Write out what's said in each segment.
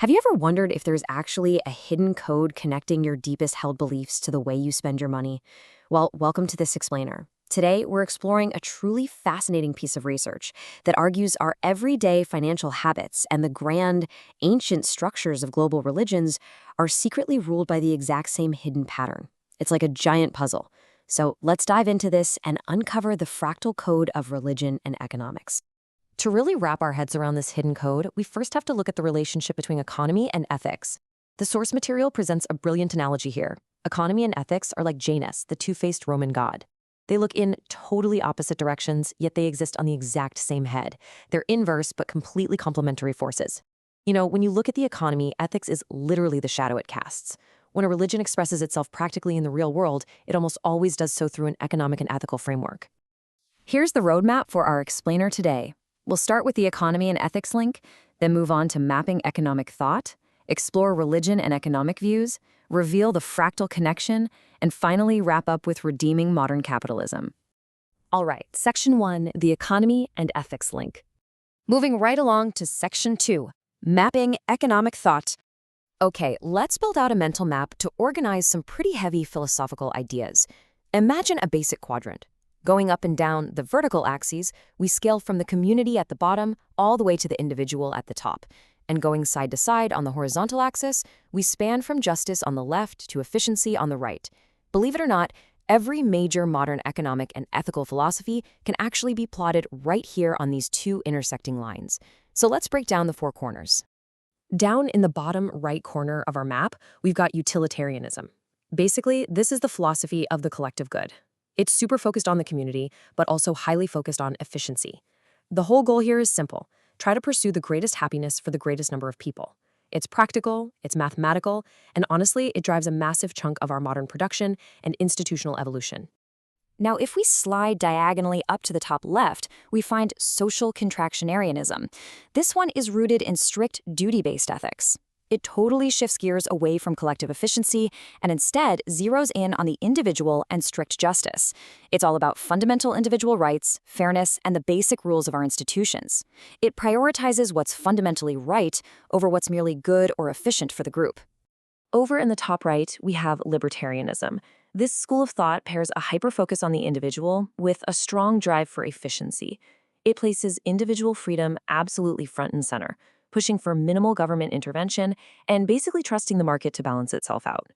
Have you ever wondered if there's actually a hidden code connecting your deepest held beliefs to the way you spend your money? Well, welcome to this explainer. Today, we're exploring a truly fascinating piece of research that argues our everyday financial habits and the grand, ancient structures of global religions are secretly ruled by the exact same hidden pattern. It's like a giant puzzle. So let's dive into this and uncover the fractal code of religion and economics. To really wrap our heads around this hidden code, we first have to look at the relationship between economy and ethics. The source material presents a brilliant analogy here. Economy and ethics are like Janus, the two-faced Roman god. They look in totally opposite directions, yet they exist on the exact same head. They're inverse but completely complementary forces. When you look at the economy, ethics is literally the shadow it casts. When a religion expresses itself practically in the real world, it almost always does so through an economic and ethical framework. Here's the roadmap for our explainer today. We'll start with the economy and ethics link, then move on to mapping economic thought, explore religion and economic views, reveal the fractal connection, and finally wrap up with redeeming modern capitalism. All right, Section 1, the economy and ethics link. Moving right along to Section 2, mapping economic thought. Okay, let's build out a mental map to organize some pretty heavy philosophical ideas. Imagine a basic quadrant. Going up and down the vertical axes, we scale from the community at the bottom all the way to the individual at the top. And going side to side on the horizontal axis, we span from justice on the left to efficiency on the right. Believe it or not, every major modern economic and ethical philosophy can actually be plotted right here on these two intersecting lines. So let's break down the four corners. Down in the bottom right corner of our map, we've got utilitarianism. Basically, this is the philosophy of the collective good. It's super focused on the community, but also highly focused on efficiency. The whole goal here is simple. Try to pursue the greatest happiness for the greatest number of people. It's practical, it's mathematical, and honestly, it drives a massive chunk of our modern production and institutional evolution. Now, if we slide diagonally up to the top left, we find social contractionarianism. This one is rooted in strict duty-based ethics. It totally shifts gears away from collective efficiency and instead zeroes in on the individual and strict justice. It's all about fundamental individual rights, fairness, and the basic rules of our institutions. It prioritizes what's fundamentally right over what's merely good or efficient for the group. Over in the top right, we have libertarianism. This school of thought pairs a hyper-focus on the individual with a strong drive for efficiency. It places individual freedom absolutely front and center, pushing for minimal government intervention and basically trusting the market to balance itself out.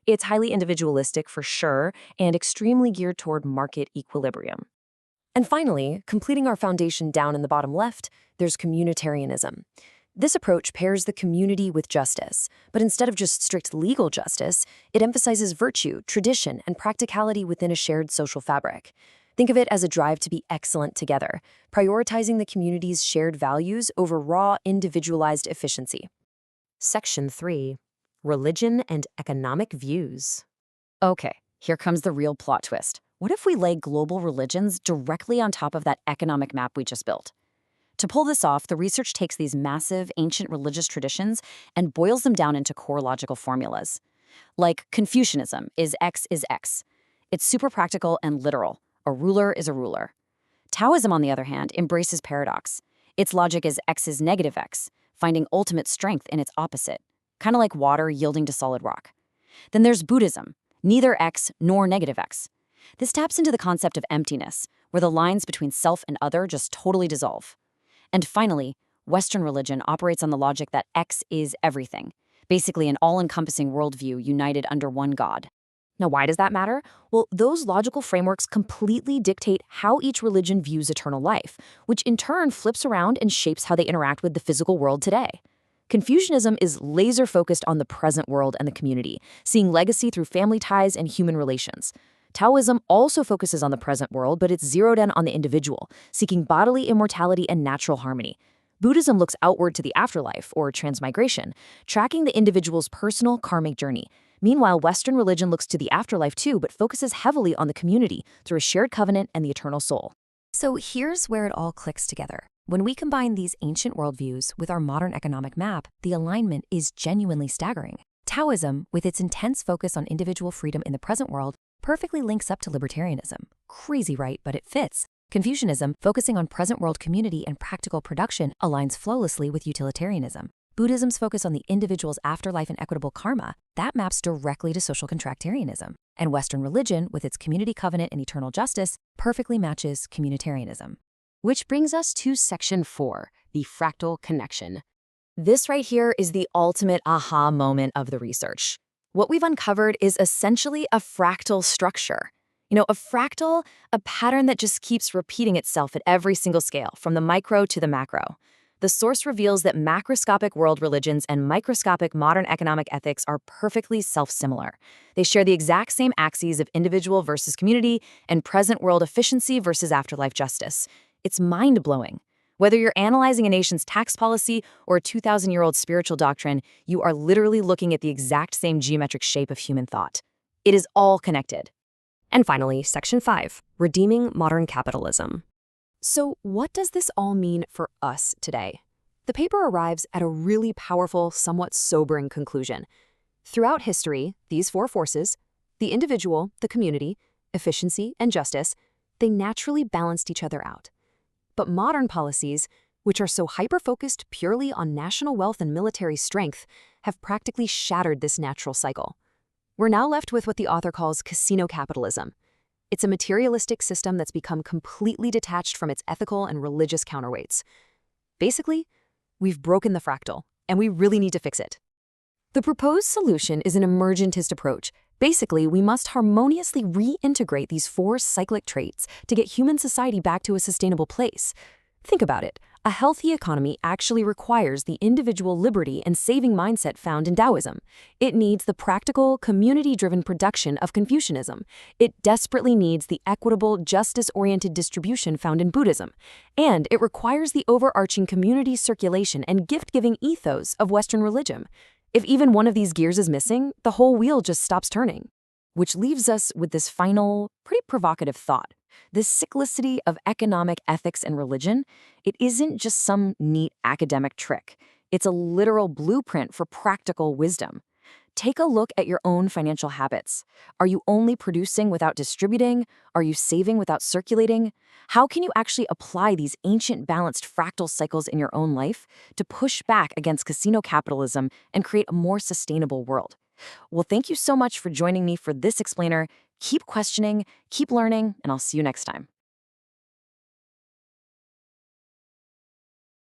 It's highly individualistic for sure and extremely geared toward market equilibrium. And finally, completing our foundation down in the bottom left, there's communitarianism. This approach pairs the community with justice, but instead of just strict legal justice, it emphasizes virtue, tradition, and practicality within a shared social fabric. Think of it as a drive to be excellent together, prioritizing the community's shared values over raw, individualized efficiency. Section 3. Religion and economic views. Okay, here comes the real plot twist. What if we lay global religions directly on top of that economic map we just built? To pull this off, the research takes these massive, ancient religious traditions and boils them down into core logical formulas. Like Confucianism is X is X. It's super practical and literal. A ruler is a ruler. Taoism, on the other hand, embraces paradox. Its logic is X is negative X, finding ultimate strength in its opposite, kind of like water yielding to solid rock. Then there's Buddhism, neither X nor negative X. This taps into the concept of emptiness, where the lines between self and other just totally dissolve. And finally, Western religion operates on the logic that X is everything, basically an all-encompassing worldview united under one God. Now, why does that matter? Well, those logical frameworks completely dictate how each religion views eternal life, which in turn flips around and shapes how they interact with the physical world today. Confucianism is laser-focused on the present world and the community, seeing legacy through family ties and human relations. Taoism also focuses on the present world, but it's zeroed in on the individual, seeking bodily immortality and natural harmony. Buddhism looks outward to the afterlife, or transmigration, tracking the individual's personal karmic journey. Meanwhile, Western religion looks to the afterlife too, but focuses heavily on the community through a shared covenant and the eternal soul. So here's where it all clicks together. When we combine these ancient worldviews with our modern economic map, the alignment is genuinely staggering. Taoism, with its intense focus on individual freedom in the present world, perfectly links up to libertarianism. Crazy, right? But it fits. Confucianism, focusing on present world community and practical production, aligns flawlessly with utilitarianism. Buddhism's focus on the individual's afterlife and equitable karma, that maps directly to social contractarianism. And Western religion, with its community covenant and eternal justice, perfectly matches communitarianism. Which brings us to Section 4, the fractal connection. This right here is the ultimate aha moment of the research. What we've uncovered is essentially a fractal structure. A fractal, a pattern that just keeps repeating itself at every single scale, from the micro to the macro. The source reveals that macroscopic world religions and microscopic modern economic ethics are perfectly self-similar. They share the exact same axes of individual versus community and present world efficiency versus afterlife justice. It's mind-blowing. Whether you're analyzing a nation's tax policy or a 2,000-year-old spiritual doctrine, you are literally looking at the exact same geometric shape of human thought. It is all connected. And finally, Section 5, redeeming modern capitalism. So what does this all mean for us today? The paper arrives at a really powerful, somewhat sobering conclusion. Throughout history, these four forces, the individual, the community, efficiency, and justice, they naturally balanced each other out. But modern policies, which are so hyper-focused purely on national wealth and military strength, have practically shattered this natural cycle. We're now left with what the author calls casino capitalism. It's a materialistic system that's become completely detached from its ethical and religious counterweights. Basically, we've broken the fractal, and we really need to fix it. The proposed solution is an emergentist approach. Basically, we must harmoniously reintegrate these four cyclic traits to get human society back to a sustainable place. Think about it. A healthy economy actually requires the individual liberty and saving mindset found in Taoism. It needs the practical, community-driven production of Confucianism. It desperately needs the equitable, justice-oriented distribution found in Buddhism. And it requires the overarching community circulation and gift-giving ethos of Western religion. If even one of these gears is missing, the whole wheel just stops turning. Which leaves us with this final, pretty provocative thought. This cyclicity of economic ethics and religion, it isn't just some neat academic trick. It's a literal blueprint for practical wisdom. Take a look at your own financial habits. Are you only producing without distributing? Are you saving without circulating? How can you actually apply these ancient balanced fractal cycles in your own life to push back against casino capitalism and create a more sustainable world? Well, thank you so much for joining me for this explainer. Keep questioning, keep learning, and I'll see you next time.